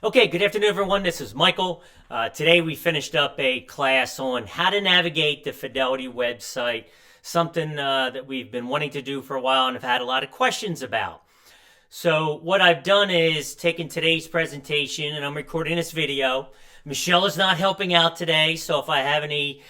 Okay, good afternoon, everyone. This is Michael. Today we finished up a class on how to navigate the Fidelity website, something that we've been wanting to do for a while and have had a lot of questions about. So what I've done is taken today's presentation and I'm recording this video. Michelle is not helping out today, so if I have any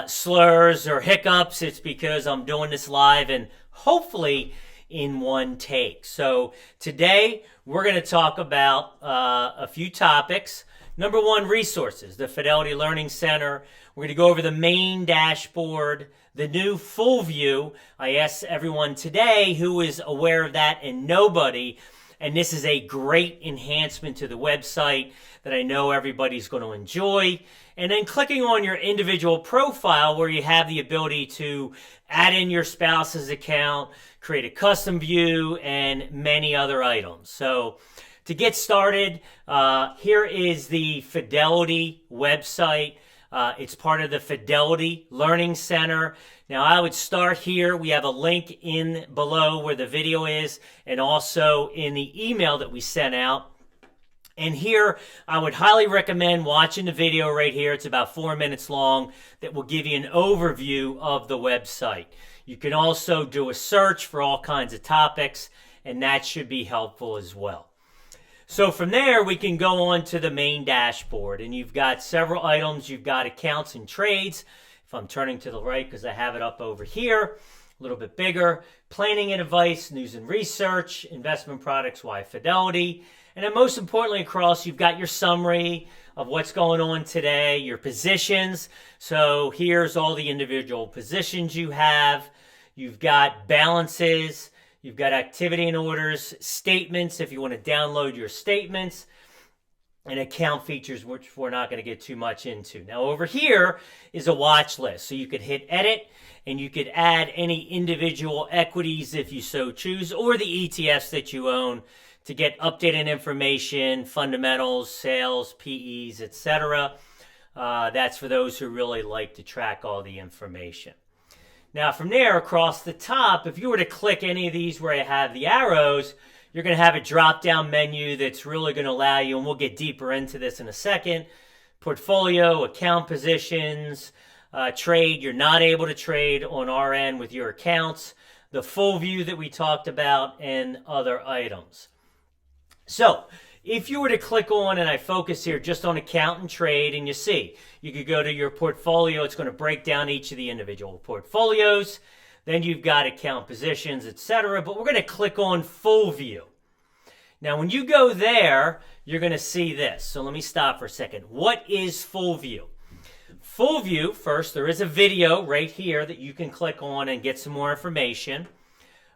slurs or hiccups, it's because I'm doing this live and hopefully in one take. So today we're going to talk about a few topics. Number one, resources, the Fidelity Learning Center. We're going to go over the main dashboard, the new full view. I asked everyone today who is aware of that and nobody. And this is a great enhancement to the website that I know everybody's going to enjoy. And then clicking on your individual profile where you have the ability to add in your spouse's account, create a custom view, and many other items. So to get started, here is the Fidelity website. It's part of the Fidelity Learning Center. Now I would start here. We have a link in below where the video is and also in the email that we sent out. And here, I would highly recommend watching the video right here. It's about 4 minutes long that will give you an overview of the website. You can also do a search for all kinds of topics, and that should be helpful as well. So from there, we can go on to the main dashboard, and you've got several items. You've got accounts and trades. If I'm turning to the right, because I have it up over here, a little bit bigger. Planning and advice, news and research, investment products, why Fidelity. And then most importantly across, you've got your summary of what's going on today, your positions. So here's all the individual positions you have. You've got balances. You've got activity and orders, statements if you want to download your statements, and account features, which we're not going to get too much into. Now over here is a watch list. So you could hit edit and you could add any individual equities if you so choose, or the ETFs that you own to get updated information, fundamentals, sales, PEs, etc. That's for those who really like to track all the information. Now from there, across the top, if you were to click any of these where I have the arrows, you're going to have a drop-down menu that's really going to allow you, and we'll get deeper into this in a second, portfolio, account positions, trade. You're not able to trade on our end with your accounts, the full view that we talked about, and other items. So if you were to click on, and I focus here just on account and trade, and you see, you could go to your portfolio. It's going to break down each of the individual portfolios. Then you've got account positions, etc. But we're going to click on full view. Now, when you go there, you're going to see this. So let me stop for a second. What is full view? Full view, first, there is a video right here that you can click on and get some more information.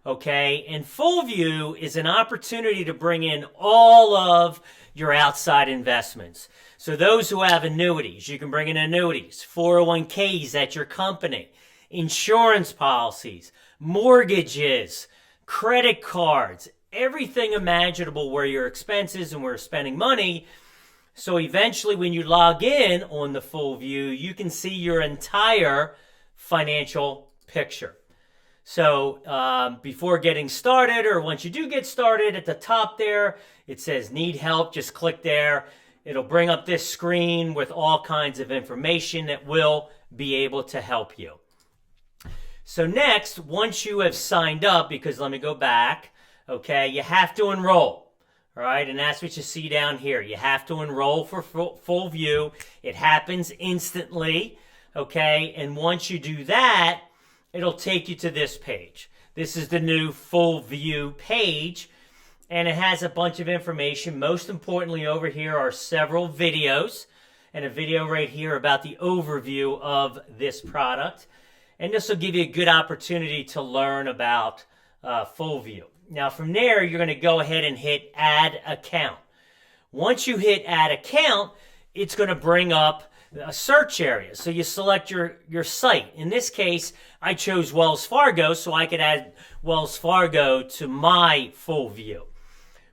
Okay, and full view is an opportunity to bring in all of your outside investments. So those who have annuities, you can bring in annuities, 401ks at your company, insurance policies, mortgages, credit cards, everything imaginable where your expenses and where you're spending money. So eventually when you log in on the full view, you can see your entire financial picture. So before getting started, or once you do get started, at the top there, it says need help. Just click there. It'll bring up this screen with all kinds of information that will be able to help you. So next, once you have signed up, because let me go back, okay, you have to enroll. All right, and that's what you see down here. You have to enroll for full view. It happens instantly, okay, and once you do that, it'll take you to this page. This is the new full view page, and it has a bunch of information. Most importantly, over here are several videos, and a video right here about the overview of this product. And this will give you a good opportunity to learn about full view. Now from there, you're going to go ahead and hit add account. Once you hit add account, it's going to bring up a search area. So you select your site. In this case, I chose Wells Fargo, so I could add Wells Fargo to my full view.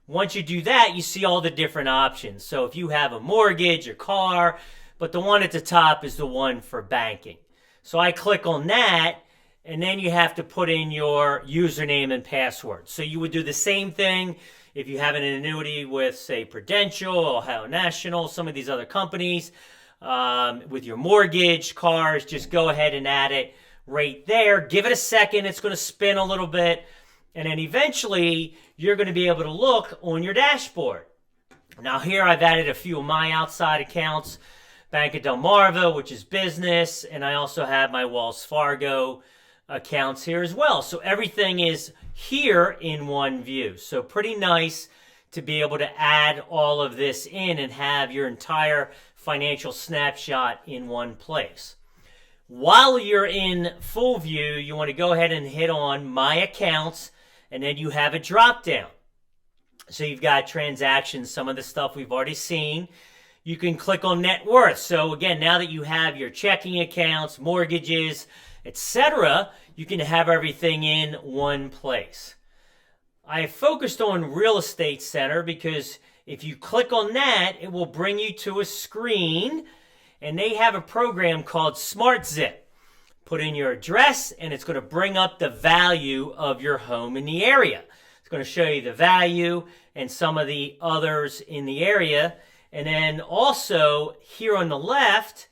Once you do that, you see all the different options. So if you have a mortgage, a car, but the one at the top is the one for banking. So I click on that, and then you have to put in your username and password. So you would do the same thing If you have an annuity with, say, Prudential, Ohio National, some of these other companies, with your mortgage, cars, just go ahead and add it right there. Give it a second. It's going to spin a little bit. And then eventually, you're going to be able to look on your dashboard. Now here I've added a few of my outside accounts. Bank of Delmarva, which is business. And I also have my Wells Fargo accounts here as well. So everything is here in one view. So pretty nice to be able to add all of this in and have your entire financial snapshot in one place. While you're in full view, you want to go ahead and hit on My Accounts, and then you have a drop down. So you've got transactions, some of the stuff we've already seen. You can click on net worth. So again, now that you have your checking accounts, mortgages, etc., you can have everything in one place. I have focused on Real Estate Center because if you click on that, it will bring you to a screen, and they have a program called Smart Zip. Put in your address, and it's going to bring up the value of your home in the area. It's going to show you the value and some of the others in the area. And then also here on the left,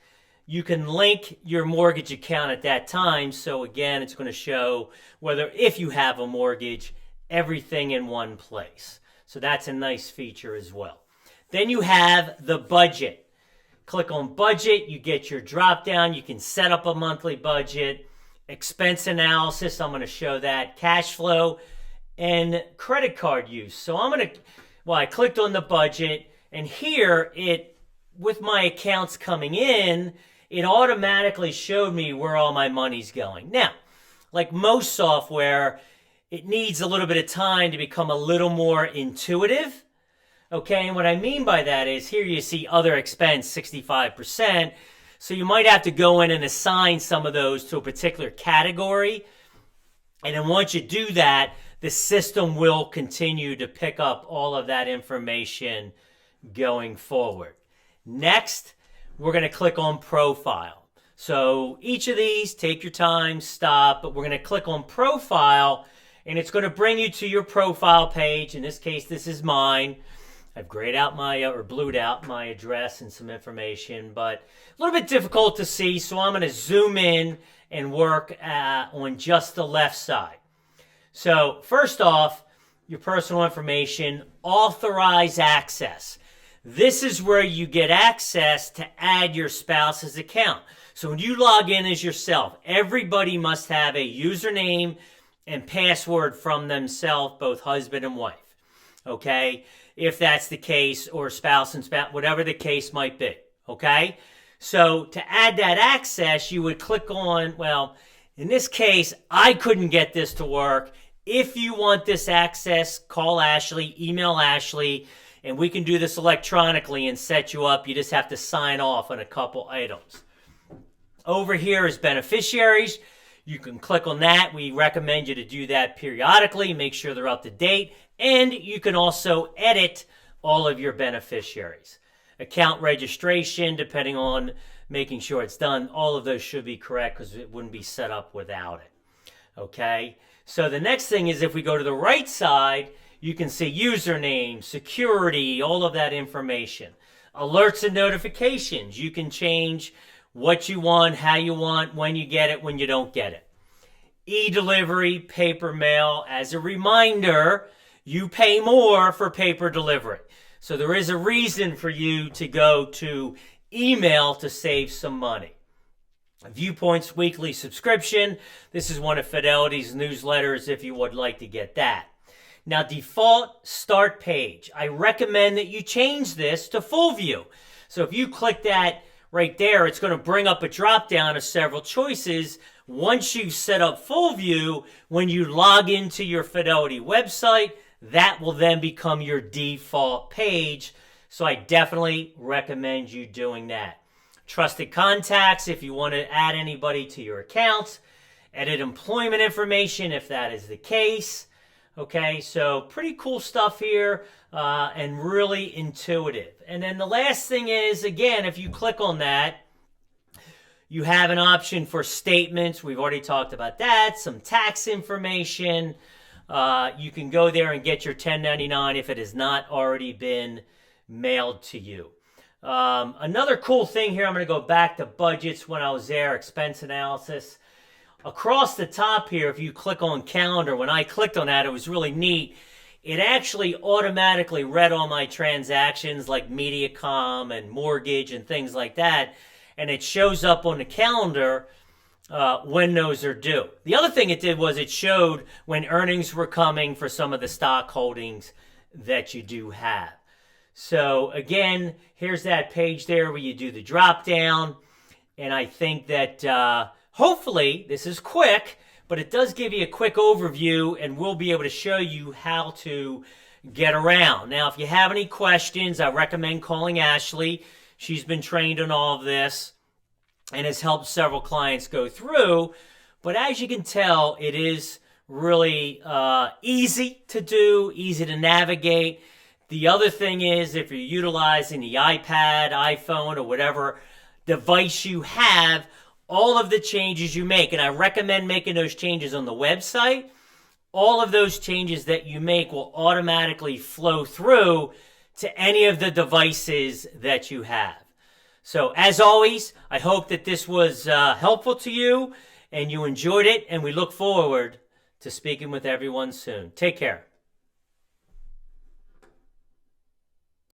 you can link your mortgage account at that time. So again, it's going to show whether, if you have a mortgage, everything in one place. So that's a nice feature as well. Then you have the budget. Click on budget, you get your drop down. You can set up a monthly budget, expense analysis. I'm going to show that, cash flow, and credit card use. So I clicked on the budget, and here with my accounts coming in, it automatically showed me where all my money's going. Now, like most software, it needs a little bit of time to become a little more intuitive. Okay, and what I mean by that is here you see other expense, 65%. So you might have to go in and assign some of those to a particular category. And then once you do that, the system will continue to pick up all of that information going forward. Next, we're going to click on Profile. So each of these, take your time, stop, but we're going to click on Profile, and it's going to bring you to your profile page. In this case, this is mine. I've grayed out blued out my address and some information, but a little bit difficult to see, so I'm going to zoom in and work on just the left side. So first off, your personal information, Authorized Access. This is where you get access to add your spouse's account. So when you log in as yourself, everybody must have a username and password from themselves, both husband and wife. Okay? If that's the case, or spouse and spouse, whatever the case might be. Okay? So to add that access, you would click on, well, in this case, I couldn't get this to work. If you want this access, call Ashley, email Ashley, and we can do this electronically and set you up. You just have to sign off on a couple items. Over here is beneficiaries. You can click on that. We recommend you to do that periodically. Make sure they're up to date. And you can also edit all of your beneficiaries. Account registration, depending on making sure it's done, all of those should be correct because it wouldn't be set up without it. Okay? So the next thing is if we go to the right side, you can see username, security, all of that information. Alerts and notifications. You can change what you want, how you want, when you get it, when you don't get it. E-delivery, paper mail. As a reminder, you pay more for paper delivery. So there is a reason for you to go to email to save some money. Viewpoints weekly subscription. This is one of Fidelity's newsletters if you would like to get that. Now, default start page. I recommend that you change this to full view. So if you click that right there, it's going to bring up a drop down of several choices. Once you've set up full view, when you log into your Fidelity website, that will then become your default page. So I definitely recommend you doing that. Trusted contacts, if you want to add anybody to your accounts. Edit employment information, if that is the case. Okay, so pretty cool stuff here and really intuitive. And then the last thing is, again, if you click on that, you have an option for statements. We've already talked about that. Some tax information. you can go there and get your 1099 if it has not already been mailed to you. Another cool thing here, I'm going to go back to budgets when I was there, expense analysis. Across the top here, if you click on calendar, when I clicked on that, it was really neat. It actually automatically read all my transactions like Mediacom and mortgage and things like that. And it shows up on the calendar when those are due. The other thing it did was it showed when earnings were coming for some of the stock holdings that you do have. So again, here's that page there where you do the drop down. And I think that hopefully this is quick, but it does give you a quick overview, and we'll be able to show you how to get around. Now, if you have any questions, I recommend calling Ashley. She's been trained on all of this and has helped several clients go through. But as you can tell, it is really easy to do, easy to navigate. The other thing is, if you're utilizing the iPad, iPhone, or whatever device you have, all of the changes you make, and I recommend making those changes on the website, all of those changes that you make will automatically flow through to any of the devices that you have. So as always, I hope that this was helpful to you and you enjoyed it, and we look forward to speaking with everyone soon. Take care.